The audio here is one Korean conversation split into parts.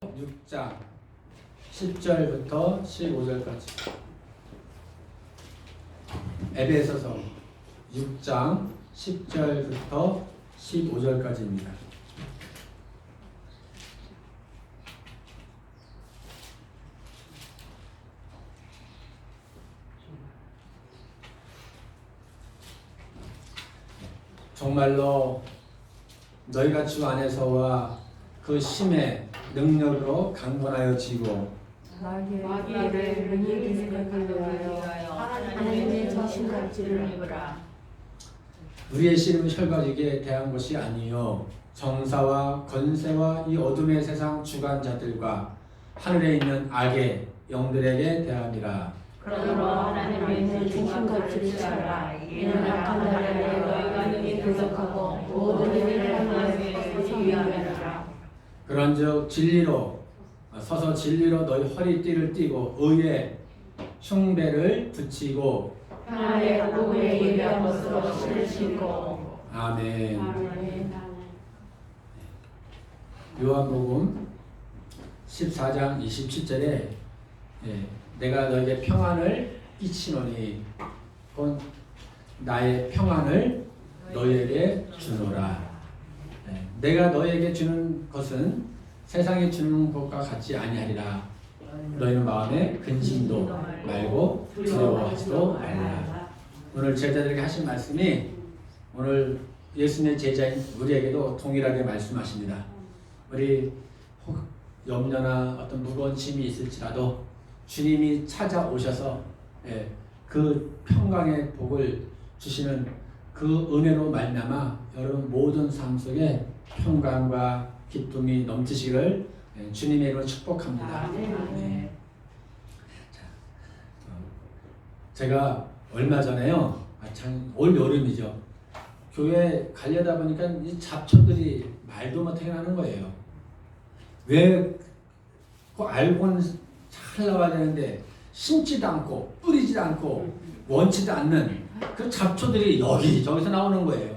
6장 10절부터 15절까지 에베소서 6장 10절부터 15절까지입니다. 정말로 너희가 주 안에서와 그 힘의 능력으로 강건하여 지고 마귀를 능히 생각하여 하나님의 정신같이를 입으라. 우리의 씨름은 혈과직에 대한 것이 아니요 정사와 권세와 이 어둠의 세상 주관자들과 하늘에 있는 악의 영들에게 대함이라. 그러므로 하나님의 정신같이를 차라. 이는 악한 날에 너희가 능히 분석하고 모든 일을 하나님의 위함이라. 그런즉 진리로 서서 진리로 너희 허리띠를 띠고 의의 흉배를 붙이고 하나님의 복음에 예비한 것으로 신을 신고. 아멘. 요한복음 14장 27절에 내가 너에게 평안을 끼치노니 곧 나의 평안을 너희에게 주노라. 내가 너희에게 주는 것은 세상이 주는 것과 같지 아니하리라. 너희는 마음에 근심도 말고 두려워하지도 말라. 오늘 제자들에게 하신 말씀이 오늘 예수님의 제자인 우리에게도 동일하게 말씀하십니다. 우리 혹 염려나 어떤 무거운 짐이 있을지라도 주님이 찾아오셔서 그 평강의 복을 주시는 그 은혜로 말미암아 여러분 모든 삶 속에 평강과 기쁨이 넘치시기를 주님의 이름으로 축복합니다. 네. 자, 제가 얼마 전에요, 올 여름이죠. 교회 가려다 보니까 이 잡초들이 말도 못하게 나는 거예요. 왜 그 알고는 잘 나와야 되는데 심지도 않고 뿌리지도 않고 원치도 않는 그 잡초들이 여기저기서 나오는 거예요.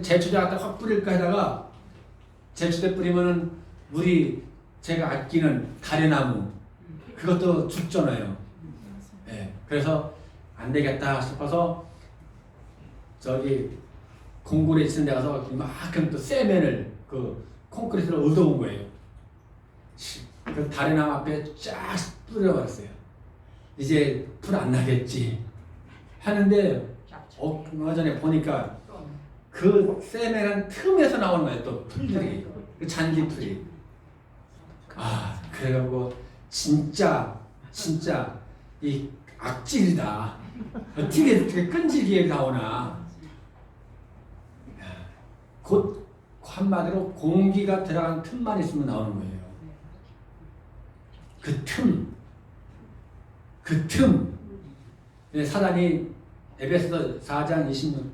제초제 갖다 확 뿌릴까 하다가 제초제 뿌리면은 제가 아끼는 가래나무 그것도 죽잖아요. 그래서 안 되겠다 싶어서 저기 공굴에 있는 데 가서 이만큼 또 세면을 그 콘크리트로 얻어온 거예요. 그 다래나무 앞에 쫙 뿌려버렸어요. 이제 불 안 나겠지 하는데 얼마 전에 보니까 그 세면한 틈에서 나오는 거예요. 또 풀들이, 그 잔디풀이. 그래가지고 진짜 이 악질이다. 어떻게 끈질기게 나오나. 곧 한마디로 공기가 들어간 틈만 있으면 나오는 거예요. 그 틈. 사단이 에베소서 4장 26,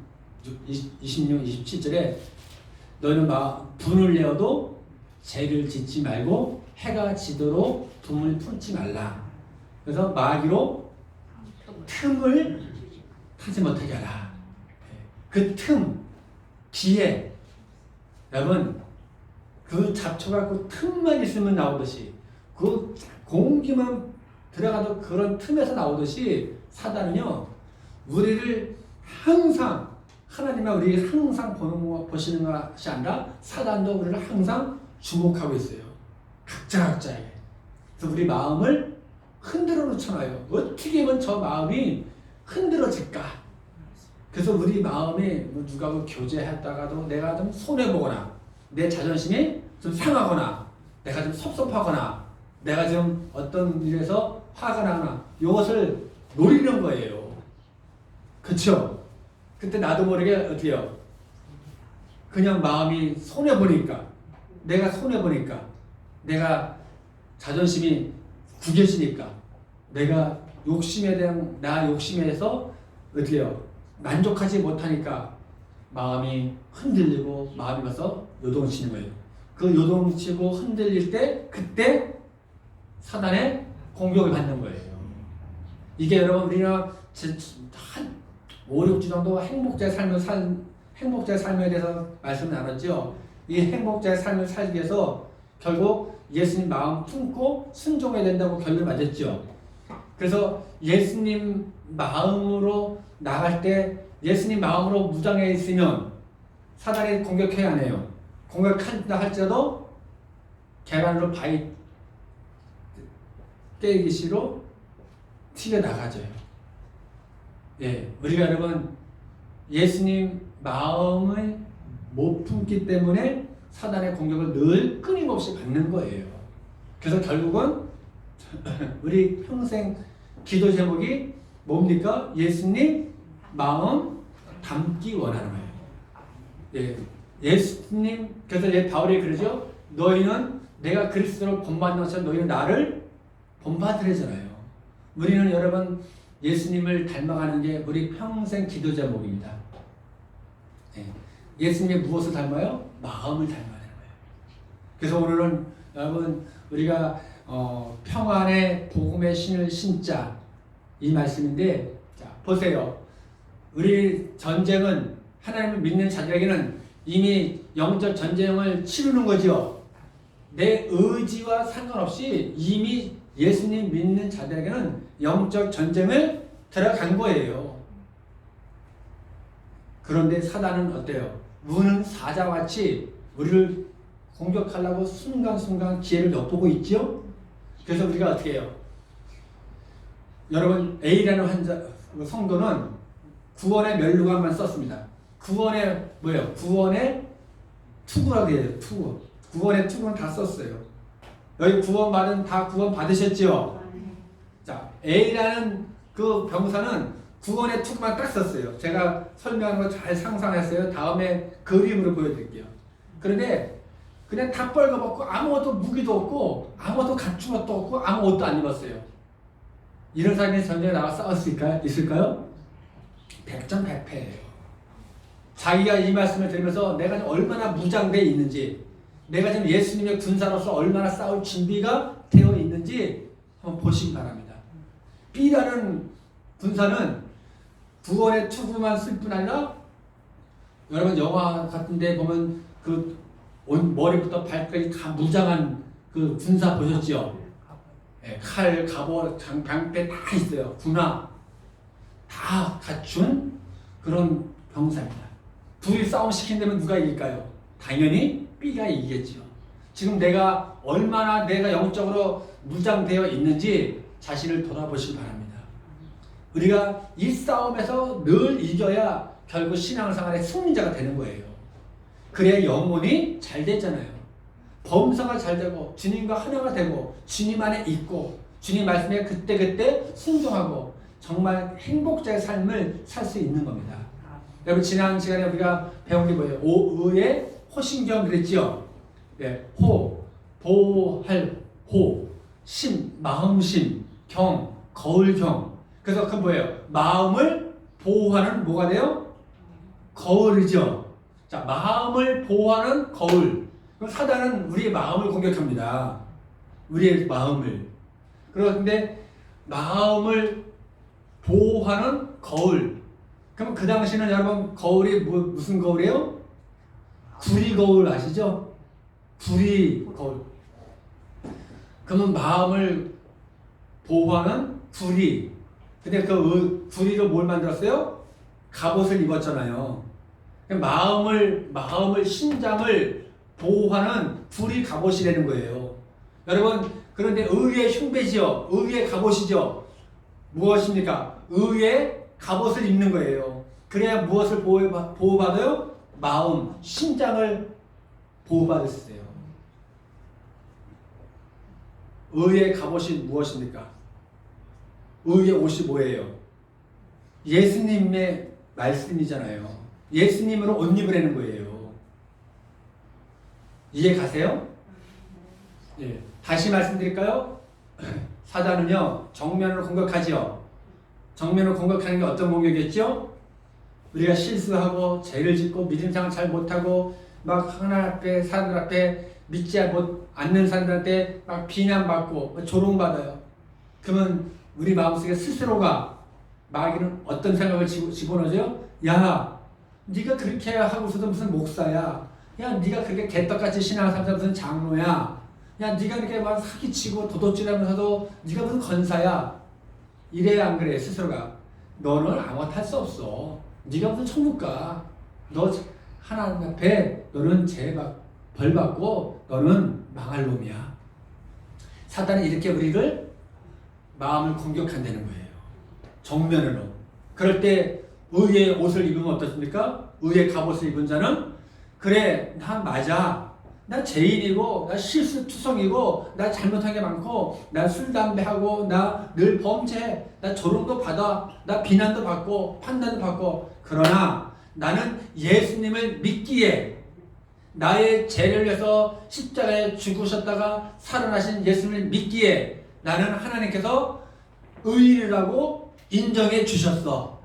27절에 너희는 분을 내어도 죄를 짓지 말고 해가 지도록 둠을 품지 말라. 그래서 마귀로 틈을 타지 못하게 하라. 그 틈, 기회. 여러분 그 잡초가 그 틈만 있으면 나오듯이 그 공기만 들어가도 그런 틈에서 나오듯이 사단은요 우리를 항상 하나님과 우리를 항상 보시는 것이 아니라 사단도 우리를 항상 주목하고 있어요. 각자에게. 그래서 우리 마음을 흔들어 놓잖아요. 어떻게 하면 저 마음이 흔들어질까? 그래서 우리 마음에 누가 교제했다가도 내가 좀 손해보거나 내 자존심이 좀 상하거나 내가 좀 섭섭하거나 내가 좀 어떤 일에서 화가 나거나 이것을 노리는 거예요. 그렇죠? 그때 나도 모르게 어떻게 해요? 그냥 마음이 손해보니까 내가 내가 자존심이 구겨지니까 내가 욕심에 대한 나 욕심에서 어떻게 해요? 만족하지 못하니까 마음이 흔들리고 마음이 가서 요동치는 거예요. 그 요동치고 흔들릴 때 그때 사단의 공격을 받는 거예요. 이게 여러분 우리가 한 5, 6주 정도 행복자의 삶에 대해서 말씀 나눴죠. 이 행복자의 삶을 살기 위해서 결국 예수님 마음 품고 순종해야 된다고 결론 맞았죠. 그래서 예수님 마음으로 나갈 때 예수님 마음으로 무장해 있으면 사단이 공격해야 하네요. 공격한다 할지라도 계란으로 바위 깨기시로 튀겨나가져요. 예, 우리가 여러분 예수님 마음을 못 품기 때문에 사단의 공격을 늘 끊임없이 받는 거예요. 그래서 결국은 우리 평생 기도 제목이 뭡니까? 예수님 마음 담기 원하는 거예요. 예, 예수님, 그래서 바울이 그러죠. 너희는 내가 그리스도를 본받는 것처럼 너희는 나를 본받으래잖아요. 우리는 여러분 예수님을 닮아가는 게 우리 평생 기도 제목입니다. 예, 예수님이 무엇을 닮아요? 마음을 닮아야 되는 거예요. 그래서 오늘은 여러분 우리가 평안의 복음의 신을 신자 이 말씀인데, 자 보세요. 우리 전쟁은 하나님을 믿는 자들에게는 이미 영적 전쟁을 치르는 거죠. 내 의지와 상관없이 이미 예수님 믿는 자들에게는 영적 전쟁을 들어간 거예요. 그런데 사단은 어때요? 우는 사자같이 우리를 공격하려고 순간순간 기회를 엿보고 있죠. 그래서 우리가 어떻게 해요? 여러분 A라는 환자 성도는 구원의 멸류관만 썼습니다. 구원의 뭐예요? 구원의 투구라고 해요. 투구. 구원의 투구는 다 썼어요. 여기 구원받은 다 구원 받으셨죠? 자, A라는 그 병사는 구원의 투구만 딱 썼어요. 제가 설명한 거 잘 상상했어요. 다음에 그림으로 보여드릴게요. 그런데 그냥 다 뻘거벗고 아무것도 무기도 없고 아무것도 갖춘 것도 없고 아무것도 안 입었어요. 이런 사람이 전쟁에 나가 있을까요? 100점 100패예요. 자기가 이 말씀을 들으면서 내가 지금 얼마나 무장되어 있는지, 내가 지금 예수님의 군사로서 얼마나 싸울 준비가 되어 있는지 한번 보시기 바랍니다. B라는 군사는 구원의 투구만 쓸 뿐 아니라, 여러분 영화 같은 데 보면 그 머리부터 발까지 다 무장한 그 군사 보셨죠? 네, 칼, 갑옷, 방패 다 있어요. 군화 다 갖춘 그런 병사입니다. 둘이 싸움 시킨다면 누가 이길까요? 당연히 B가 이기겠죠. 지금 내가 얼마나 내가 영적으로 무장되어 있는지 자신을 돌아보시기 바랍니다. 우리가 이 싸움에서 늘 이겨야 결국 신앙생활의 승리자가 되는 거예요. 그래야 영혼이 잘 되잖아요. 범사가 잘 되고 주님과 하나가 되고 주님 안에 있고 주님 말씀에 그때그때 순종하고 정말 행복자의 삶을 살 수 있는 겁니다. 여러분 지난 시간에 우리가 배운 게 뭐예요? 의의 호신경 그랬죠? 네, 호, 보호할 호, 심, 마음심, 경, 거울경. 그래서 그 뭐예요? 마음을 보호하는 뭐가 돼요? 거울이죠. 자, 마음을 보호하는 거울. 그럼 사단은 우리의 마음을 공격합니다. 우리의 마음을. 그런데 마음을 보호하는 거울. 그럼 그 당시는 여러분 거울이 무슨 거울이에요? 구리 거울 아시죠? 구리 거울. 그러면 마음을 보호하는 구리. 근데 그 구리로 뭘 만들었어요? 갑옷을 입었잖아요. 마음을 심장을 보호하는 구리 갑옷이 되는 거예요. 여러분 그런데 의의 흉배지요. 의의 갑옷이죠. 무엇입니까? 의의 갑옷을 입는 거예요. 그래야 무엇을 보호받아요? 마음, 심장을 보호받을 수 있어요. 의의 갑옷이 무엇입니까? 의의 옷이 뭐예요? 예수님의 말씀이잖아요. 예수님으로 옷 입으라는 거예요. 이해 가세요? 예. 다시 말씀드릴까요? 사단은요 정면으로 공격하죠. 정면으로 공격하는 게 어떤 공격이었죠? 우리가 실수하고 죄를 짓고 믿음생활 잘 못하고 막 하나님 앞에 사람들 앞에 믿지 않는 사람들한테 막 비난받고 조롱받아요. 그러면 우리 마음속에 스스로가 마귀는 어떤 생각을 집어넣어줘요? 야 네가 그렇게 하고서도 무슨 목사야. 야 네가 그렇게 개떡같이 신앙을 삼면서 무슨 장로야. 야 네가 이렇게 막 사기치고 도둑질하면서도 네가 무슨 건사야? 이래 안 그래 스스로가? 너는 아무것도 할 수 없어. 네가 무슨 천국 가? 너 하나님 앞에 너는 벌 받고 너는 망할 놈이야. 사단이 이렇게 우리를 마음을 공격한다는 거예요. 정면으로. 그럴 때 의의 옷을 입으면 어떻습니까? 의의 갑옷을 입은 자는 그래 나 맞아. 나 죄인이고 나 실수투성이고 나 잘못한 게 많고 나 술 담배하고 나 늘 범죄해. 나 조롱도 받아. 나 비난도 받고 판단도 받고. 그러나 나는 예수님을 믿기에 나의 죄를 위해서 십자가에 죽으셨다가 살아나신 예수님을 믿기에 나는 하나님께서 의인이라고 인정해 주셨어.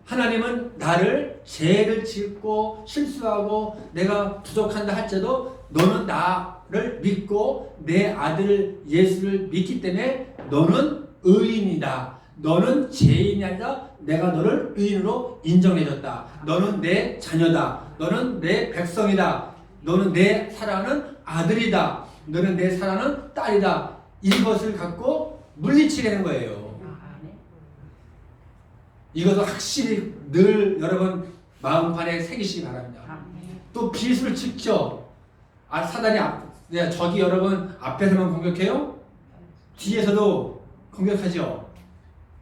하나님은 나를 죄를 짓고 실수하고 내가 부족한다 할지라도 너는 나를 믿고 내 아들 예수를 믿기 때문에 너는 의인이다. 너는 죄인이 아니라 내가 너를 의인으로 인정해줬다. 너는 내 자녀다. 너는 내 백성이다. 너는 내 사랑하는 아들이다. 너는 내 사랑하는 딸이다. 이것을 갖고 물리치게 는 거예요. 이것을 확실히 늘 여러분 마음판에 새기시기 바랍니다. 또 비수를 지켜. 사단이 적이 여러분 앞에서만 공격해요? 뒤에서도 공격하죠.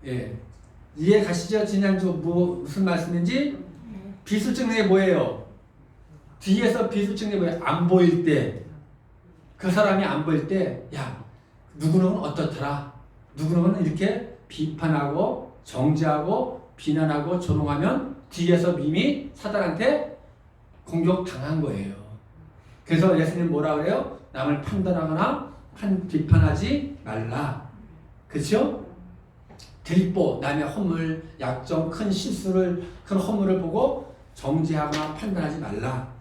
예. 이해 가시죠? 지난주 무슨 말씀인지? 비수 찍는 게 뭐예요? 뒤에서 비수 찍는 게 뭐예요? 안 보일 때. 그 사람이 안 보일 때, 야, 누구는 어떻더라? 누구는 이렇게 비판하고 정죄하고 비난하고 조롱하면 뒤에서 이미 사단한테 공격당한 거예요. 그래서 예수님 뭐라 그래요? 남을 판단하거나 비판하지 말라. 그렇죠? 들보, 남의 허물, 약점, 큰 실수를, 큰 허물을 보고 정죄하거나 판단하지 말라.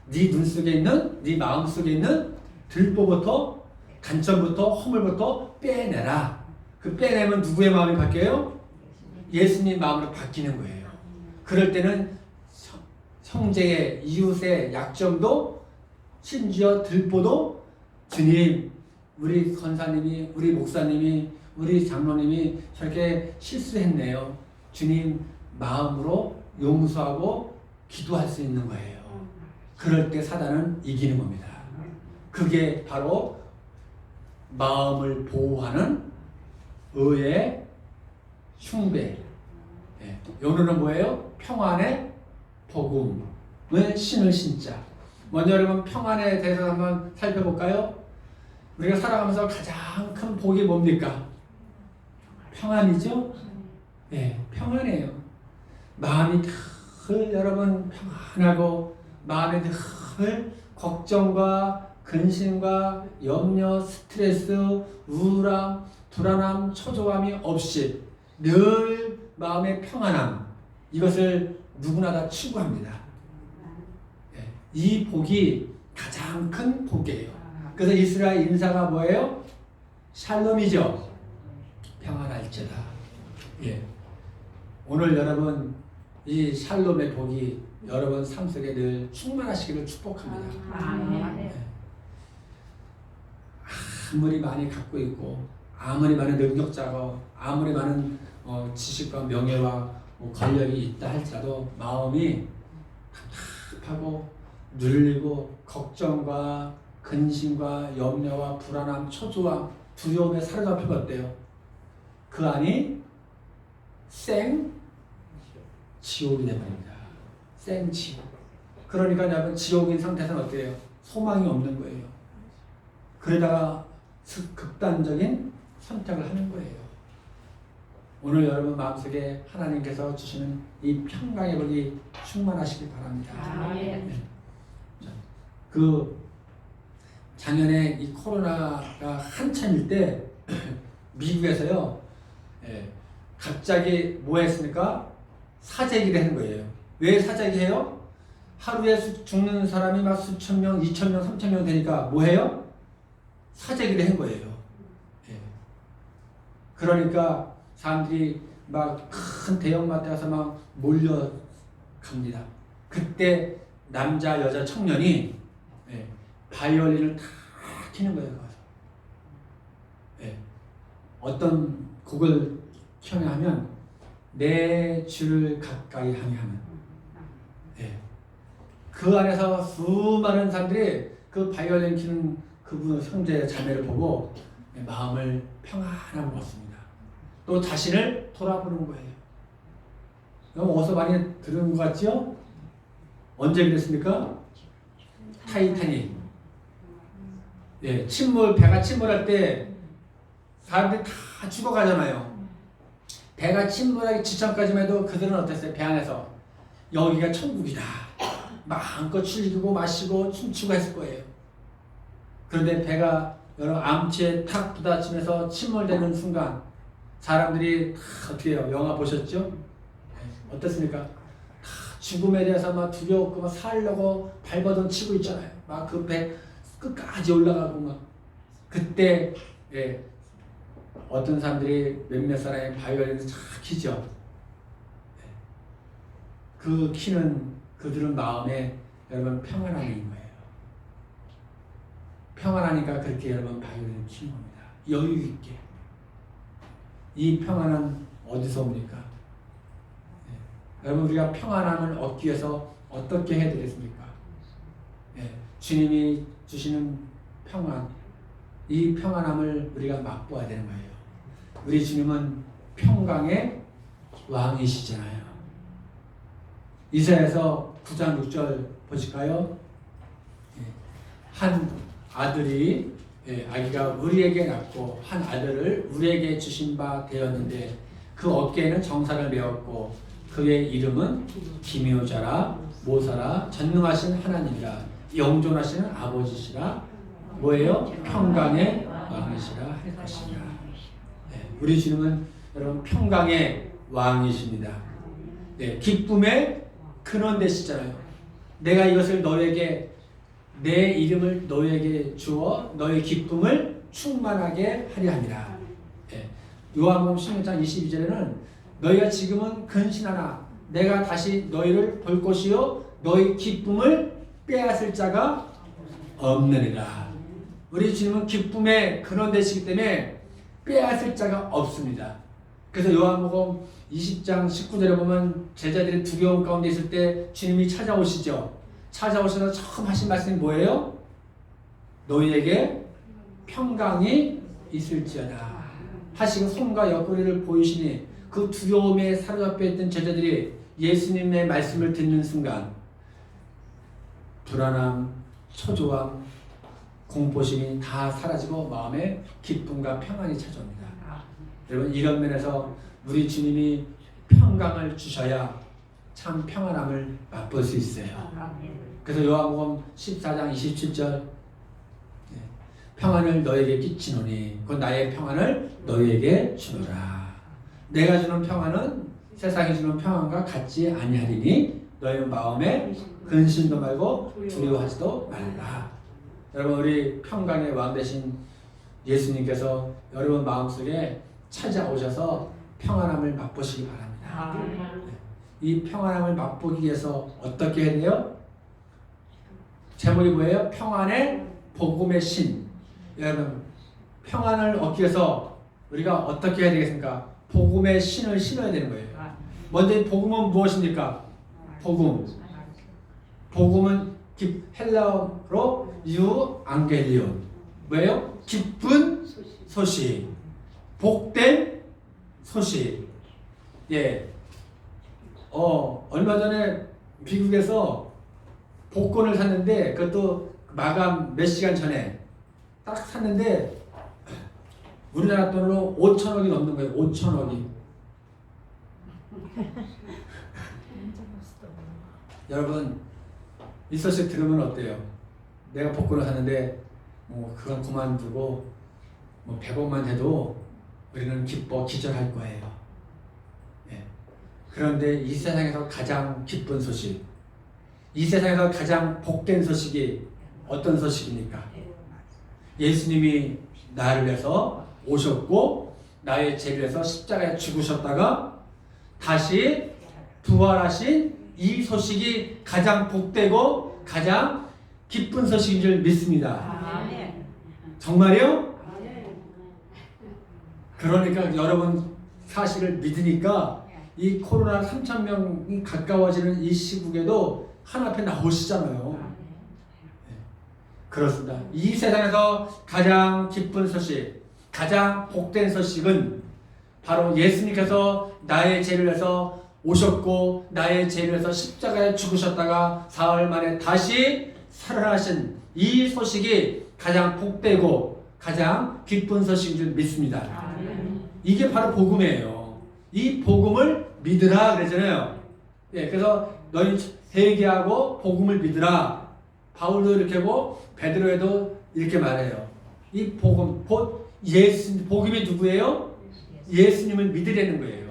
네 눈 속에 있는, 네 마음 속에 있는 들보부터, 단점부터, 허물부터 빼내라. 그 빼내면 누구의 마음이 바뀌어요? 예수님 마음으로 바뀌는 거예요. 그럴 때는 형제의, 이웃의 약점도 심지어 들보도 주님, 우리 권사님이, 우리 목사님이, 우리 장로님이 저렇게 실수했네요. 주님 마음으로 용서하고 기도할 수 있는 거예요. 그럴 때 사단은 이기는 겁니다. 그게 바로 마음을 보호하는 의의 흉배. 예. 요노는 뭐예요? 평안의 복음을 신을 신자. 먼저 여러분 평안에 대해서 한번 살펴볼까요? 우리가 살아가면서 가장 큰 복이 뭡니까? 평안이죠? 네, 평안해요. 마음이 늘 여러분 평안하고 마음에 늘 걱정과 근심과 염려, 스트레스, 우울함, 불안함, 초조함이 없이 늘 마음의 평안함, 이것을 누구나 다 추구합니다. 네, 이 복이 가장 큰 복이에요. 그래서 이스라엘 인사가 뭐예요? 샬롬이죠. 평안할지다. 예. 오늘 여러분 이 샬롬의 복이 여러분 삶 속에 늘 충만하시기를 축복합니다. 예. 아무리 많이 갖고 있고 아무리 많은 능력자고 아무리 많은 지식과 명예와 권력이 있다 할지라도 마음이 답답하고 눌리고 걱정과 근심과 염려와 불안함, 초조함, 두려움에 사로잡혀버렸대요. 그 안이 생 지옥이 되버립니다. 생 지옥. 그러니까 여러분 지옥인 상태에서는 어때요? 소망이 없는 거예요. 그러다가 극단적인 선택을 하는 거예요. 오늘 여러분 마음속에 하나님께서 주시는 이 평강의 복이 충만하시길 바랍니다. 네. 그 작년에 이 코로나가 한참일 때 미국에서요, 갑자기 뭐 했습니까? 사재기를 하는 거예요. 왜 사재기 해요? 하루에 죽는 사람이 막 수천 명, 2천 명, 3천 명 되니까 뭐 해요? 사재기를 한 거예요. 그러니까 사람들이 막 큰 대형마트에 가서 막 몰려갑니다. 그때 남자, 여자, 청년이 바이올린을 다 키는 거예요. 어떤 곡을 청하면 내 주를 가까이 하면 예. 그 안에서 수많은 사람들이 그 바이올린 치는 그분 형제 자매를 보고 마음을 평안함을 얻습니다. 또 자신을 돌아보는 거예요. 너무 어디서 많이 들은 것 같죠? 언제 그랬습니까? 타이타닉. 예, 배가 침몰할 때 사람들이 다 죽어가잖아요. 배가 침몰하기 직전까지만 해도 그들은 어땠어요? 배 안에서 여기가 천국이다. 마음껏 즐기고 마시고 춤추고 했을 거예요. 그런데 배가 여러 암치에 탁 부딪히면서 침몰되는 순간 사람들이 다 어떻게 해요? 영화 보셨죠? 어떻습니까? 다 죽음에 대해서 막 두려웠고 막 살려고 발버둥 치고 있잖아요. 막 그 배 끝까지 올라가고 막 그때 예, 어떤 사람들이 몇몇 사람의 바이올린을 쫙 키죠. 그 키는 그들은 마음에 여러분 평안함이 있는 거예요. 평안하니까 그렇게 여러분 바이올린을 키는 겁니다. 여유 있게. 이 평안은 어디서 옵니까? 여러분 우리가 평안함을 얻기 위해서 어떻게 해야 되겠습니까? 주님이 주시는 평안, 이 평안함을 우리가 맛보아야 되는 거예요. 우리 주님은 평강의 왕이시잖아요. 이사야서 9장 6절 보실까요? 한 아들이 아기가 우리에게 낳고 한 아들을 우리에게 주신 바 되었는데 그 어깨에는 정사를 메었고 그의 이름은 기묘자라 모사라 전능하신 하나님이라 영존하시는 아버지시라 뭐예요? 평강의 왕이시라 할 것이라. 우리 주님은 여러분 평강의 왕이십니다. 기쁨의 근원 되시잖아요. 내가 이것을 너에게 내 이름을 너에게 주어 너의 기쁨을 충만하게 하려 함이라. 요한복음 16장 22절에는 너희가 지금은 근신하나 내가 다시 너희를 볼 것이요 너희 기쁨을 빼앗을 자가 없느니라. 우리 주님은 기쁨의 근원 되시기 때문에 빼앗을 자가 없습니다. 그래서 요한복음 20장 19절에 보면 제자들이 두려움 가운데 있을 때 주님이 찾아오시죠. 찾아오셔서 처음 하신 말씀이 뭐예요? 너희에게 평강이 있을지어다 하시고 손과 옆구리를 보이시니 그 두려움에 사로잡혀 있던 제자들이 예수님의 말씀을 듣는 순간 불안함, 초조함, 공포심이 다 사라지고 마음에 기쁨과 평안이 찾아옵니다. 여러분 이런 면에서 우리 주님이 평강을 주셔야 참 평안함을 맛볼 수 있어요. 그래서 요한복음 14장 27절 평안을 너에게 끼치노니 그 나의 평안을 너에게 주노라. 내가 주는 평안은 세상이 주는 평안과 같지 아니하리니 너희는 마음에 근심도 말고 두려워하지도 말라. 여러분 우리 평강의 왕 되신 예수님께서 여러분 마음속에 찾아오셔서 평안함을 맛보시기 바랍니다. 이 평안함을 맛보기 위해서 어떻게 해야 돼요? 제목이 뭐예요? 평안의 복음의 신. 여러분 평안을 얻기 위해서 우리가 어떻게 해야 되겠습니까? 복음의 신을 신어야 되는 거예요. 먼저 복음은 무엇입니까? 복음. 복음은 헬라어로 유앙겔리온. 뭐예요? 기쁜 소식. 복된 소식. 얼마 전에 미국에서 복권을 샀는데 그것도 마감 몇 시간 전에 딱 샀는데 우리나라 돈으로 5천억이 넘는 거예요. 5천억이. 여러분 이 소식 들으면 어때요? 내가 복권을 샀는데 그건 그만두고 100억만 해도 우리는 기뻐 기절할 거예요. 그런데 이 세상에서 가장 기쁜 소식, 이 세상에서 가장 복된 소식이 어떤 소식입니까? 예수님이 나를 위해서 오셨고 나의 죄를 위해서 십자가에 죽으셨다가 다시 부활하신 이 소식이 가장 복되고 가장 기쁜 소식인 줄 믿습니다. 정말요? 그러니까 여러분 사실을 믿으니까 이 코로나 3,000명이 가까워지는 이 시국에도 하나 앞에 나오시잖아요. 그렇습니다. 이 세상에서 가장 기쁜 소식, 가장 복된 소식은 바로 예수님께서 나의 죄를 위해서 오셨고 나의 죄를 위해서 십자가에 죽으셨다가 사흘 만에 다시 살아나신 이 소식이 가장 복되고 가장 기쁜 소식인 줄 믿습니다. 이게 바로 복음이에요. 이 복음을 믿으라 그러잖아요. 예, 그래서 너희 회개하고 복음을 믿으라. 바울도 이렇게 하고 베드로에도 이렇게 말해요. 이 복음, 복음이 누구예요? 예수님을 믿으려는 거예요.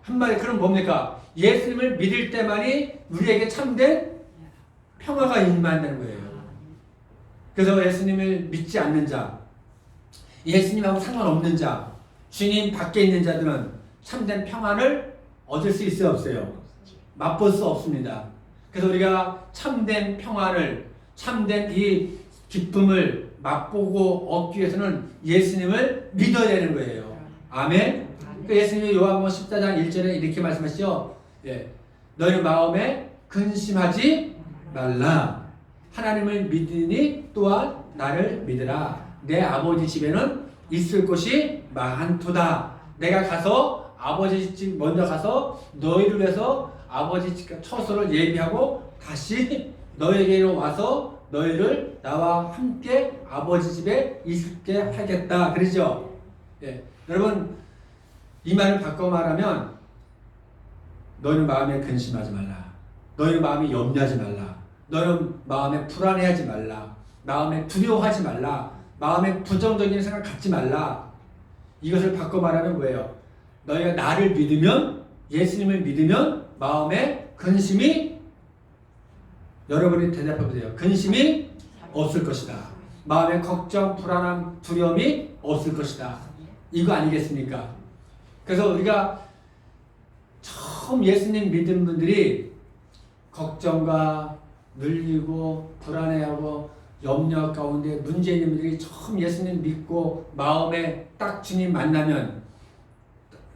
한마디 그럼 뭡니까? 예수님을 믿을 때만이 우리에게 참된 평화가 임한다는 거예요. 그래서 예수님을 믿지 않는 자, 예수님하고 상관없는 자, 주님 밖에 있는 자들은 참된 평안을 얻을 수 있어요, 없어요? 맛볼 수 없습니다. 그래서 우리가 참된 평안을, 참된 이 기쁨을 맛보고 얻기 위해서는 예수님을 믿어야 되는 거예요. 아멘? 그 예수님이 요한복음 14장 1절에 이렇게 말씀하시죠. 예, 너희 마음에 근심하지 말라. 하나님을 믿으니 또한 나를 믿으라. 내 아버지 집에는 있을 곳이 많도다. 내가 가서 아버지 집 먼저 가서 너희를 위해서 아버지 집 처소를 예비하고 다시 너에게로 와서 너희를 나와 함께 아버지 집에 있게 하겠다. 그러죠? 예, 여러분 이 말을 바꿔 말하면 너희는 마음에 근심하지 말라. 너희는 마음에 염려하지 말라. 너희는 마음에 불안해하지 말라. 마음에 두려워하지 말라. 마음에 부정적인 생각 갖지 말라. 이것을 바꿔 말하면 뭐예요? 너희가 나를 믿으면, 예수님을 믿으면 마음에 근심이, 여러분이 대답해 보세요. 근심이 없을 것이다. 마음에 걱정, 불안함, 두려움이 없을 것이다. 이거 아니겠습니까? 그래서 우리가 처음 예수님 믿은 분들이 걱정과 눌리고 불안해하고 염려 가운데 문제 있는 분들이 처음 예수님 믿고 마음에 딱 주님 만나면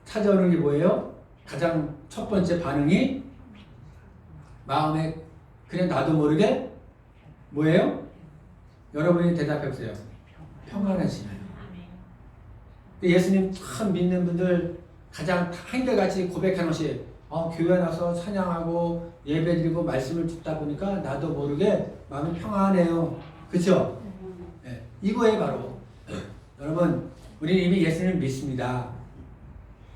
찾아오는 게 뭐예요? 가장 첫 번째 반응이 마음에 그냥 나도 모르게 뭐예요? 여러분이 대답해 보세요. 평안해지나요? 예수님 참 믿는 분들 가장 한결같이 고백하는 것이 교회 나서 찬양하고 예배드리고 말씀을 듣다 보니까 나도 모르게 마음이 평안해요. 그렇죠? 네, 이거에 바로 여러분 우리는 이미 예수님을 믿습니다.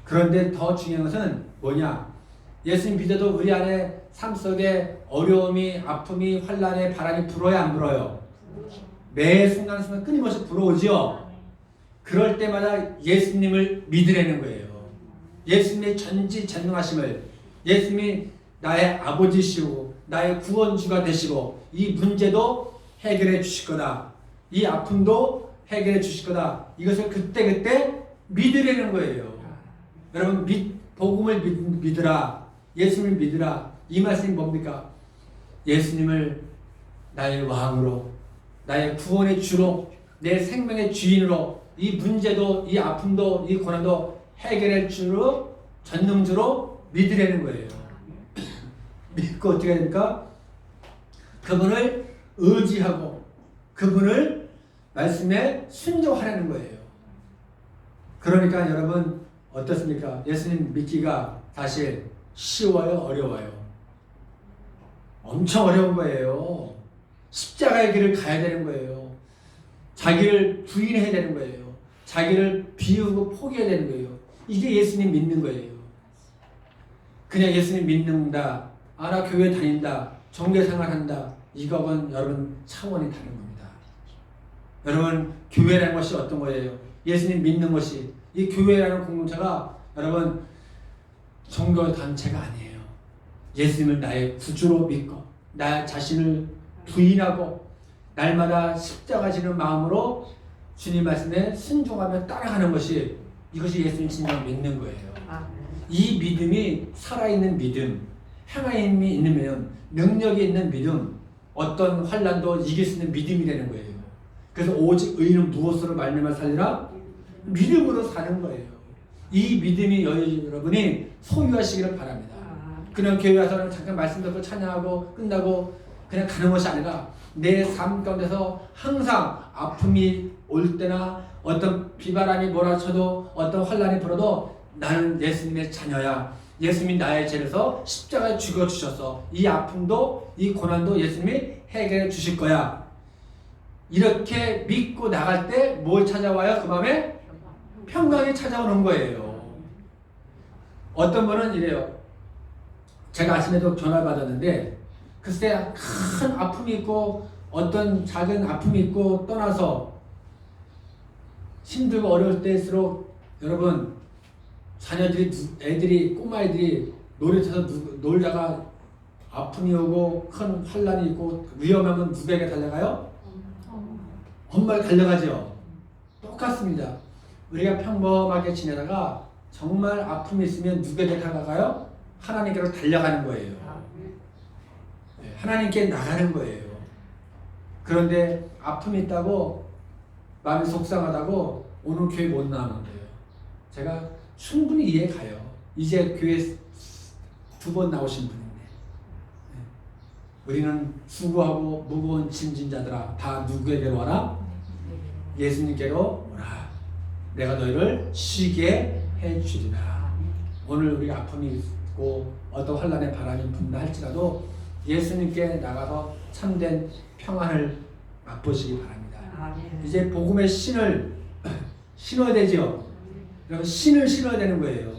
그런데 더 중요한 것은 뭐냐? 예수님 믿어도 우리 안에 삶 속에 어려움이, 아픔이, 환난이, 바람이 불어요, 안 불어요? 매 순간순간 끊임없이 불어오죠? 그럴 때마다 예수님을 믿으라는 거예요. 예수님의 전지전능하심을, 예수님이 나의 아버지시고 나의 구원주가 되시고 이 문제도 해결해 주실 거다. 이 아픔도 해결해 주실 거다. 이것을 그때그때 믿으라는 거예요. 여러분 복음을 믿으라. 예수님을 믿으라. 이 말씀이 뭡니까? 예수님을 나의 왕으로, 나의 구원의 주로, 내 생명의 주인으로 이 문제도 이 아픔도 이 고난도 해결할 주로 전능주로 믿으라는 거예요. 믿고 어떻게 해야 됩니까? 그분을 의지하고 그분을 말씀에 순종하라는 거예요. 그러니까 여러분 어떻습니까? 예수님 믿기가 사실 쉬워요? 어려워요? 엄청 어려운 거예요. 십자가의 길을 가야 되는 거예요. 자기를 부인해야 되는 거예요. 자기를 비우고 포기해야 되는 거예요. 이게 예수님 믿는 거예요. 그냥 예수님 믿는다, 나 교회 다닌다, 종교생활한다, 이거는 여러분 차원이 다른 겁니다. 여러분 교회라는 것이 어떤 거예요? 예수님 믿는 것이, 이 교회라는 공동체가 여러분 종교단체가 아니에요. 예수님을 나의 구주로 믿고 나 자신을 부인하고 날마다 십자가 지는 마음으로 주님 말씀에 순종하며 따라가는 것이, 이것이 예수님 진정 믿는 거예요. 이 믿음이 살아있는 믿음, 행함이 있는 믿음, 능력이 있는 믿음, 어떤 환난도 이길 수 있는 믿음이라는 거예요. 그래서 오직 의인은 무엇으로 말미암아 살리라? 믿음으로 사는 거예요. 이 믿음이 여러분이 소유하시기를 바랍니다. 그냥 교회 와서는 잠깐 말씀 듣고 찬양하고 끝나고 그냥 가는 것이 아니라 내 삶 가운데서 항상 아픔이 올 때나 어떤 비바람이 몰아쳐도 어떤 환란이 불어도 나는 예수님의 자녀야. 예수님이 나의 죄에서 십자가에 죽어주셔서 이 아픔도 이 고난도 예수님이 해결해 주실 거야. 이렇게 믿고 나갈 때 뭘 찾아와요? 그 마음에 평강이 찾아오는 거예요. 어떤 분은 이래요. 제가 아침에도 전화를 받았는데 글쎄 큰 아픔이 있고 어떤 작은 아픔이 있고 떠나서 힘들고 어려울 때일수록 여러분 자녀들이 애들이 꼬마애들이 놀이터에서 놀다가 아픔이 오고 큰 환란이 있고 위험하면 누구에게 달려가요? 엄마가 달려가죠. 똑같습니다. 우리가 평범하게 지내다가 정말 아픔이 있으면 누구에게 다가가요? 하나님께로 달려가는 거예요. 하나님께 나가는 거예요. 그런데 아픔이 있다고 마음이 속상하다고 오늘 교회 못 나오는데요. 제가 충분히 이해가요. 이제 교회 2번 나오신 분인데 우리는 수고하고 무거운 짐진 자들아 다 누구에게로 와라? 예수님께로 오라. 내가 너희를 쉬게 해주리라. 오늘 우리가 아픔이 있고 어떤 환난의 바람이 분다 할지라도 예수님께 나가서 참된 평안을 맛보시기 바랍니다. 이제 복음의 신을 신어야 되죠. 여러분 신을 신어야 되는 거예요.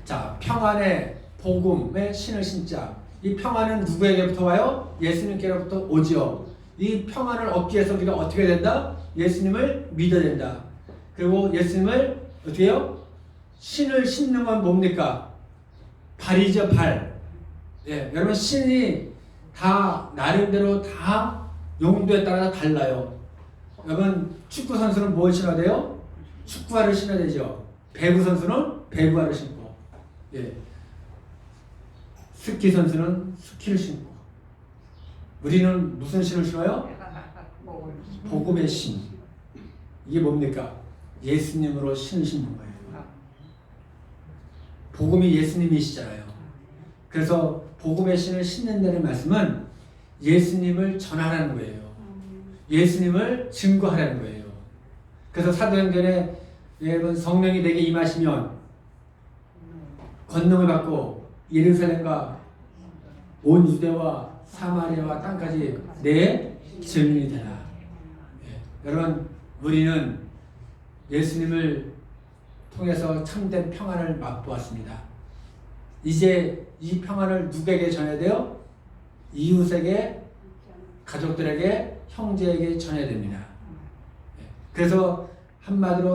자, 평안의 복음의 신을 신자. 이 평안은 누구에게부터 와요? 예수님께로부터 오죠. 이 평안을 얻기 위해서 우리가 어떻게 해야 된다? 예수님을 믿어야 된다. 그리고 예수님을 어떻게 해요? 신을 신는 건 뭡니까? 발이죠, 발. 예, 여러분 신이 다 나름대로 다 용도에 따라 달라요. 여러분 축구 선수는 뭘 신어야 돼요? 축구화를 신어야 되죠. 배구 선수는 배구화를 신고, 예. 스키 선수는 스키를 신고. 우리는 무슨 신을 신어요? 복음의 신. 이게 뭡니까? 예수님으로 신을 신는 거예요. 복음이 예수님이시잖아요. 그래서 복음의 신을 신는다는 말씀은 예수님을 전하라는 거예요. 예수님을 증거하라는 거예요. 그래서 사도행전에 여러분 성령이 내게 임하시면 권능을 받고 예루살렘과 온 유대와 사마리아와 땅까지 내 증인이 되라. 예. 여러분 우리는 예수님을 통해서 참된 평안을 맛보았습니다. 이제 이 평안을 누구에게 전해야 돼요? 이웃에게, 가족들에게, 형제에게 전해야 됩니다. 그래서 한마디로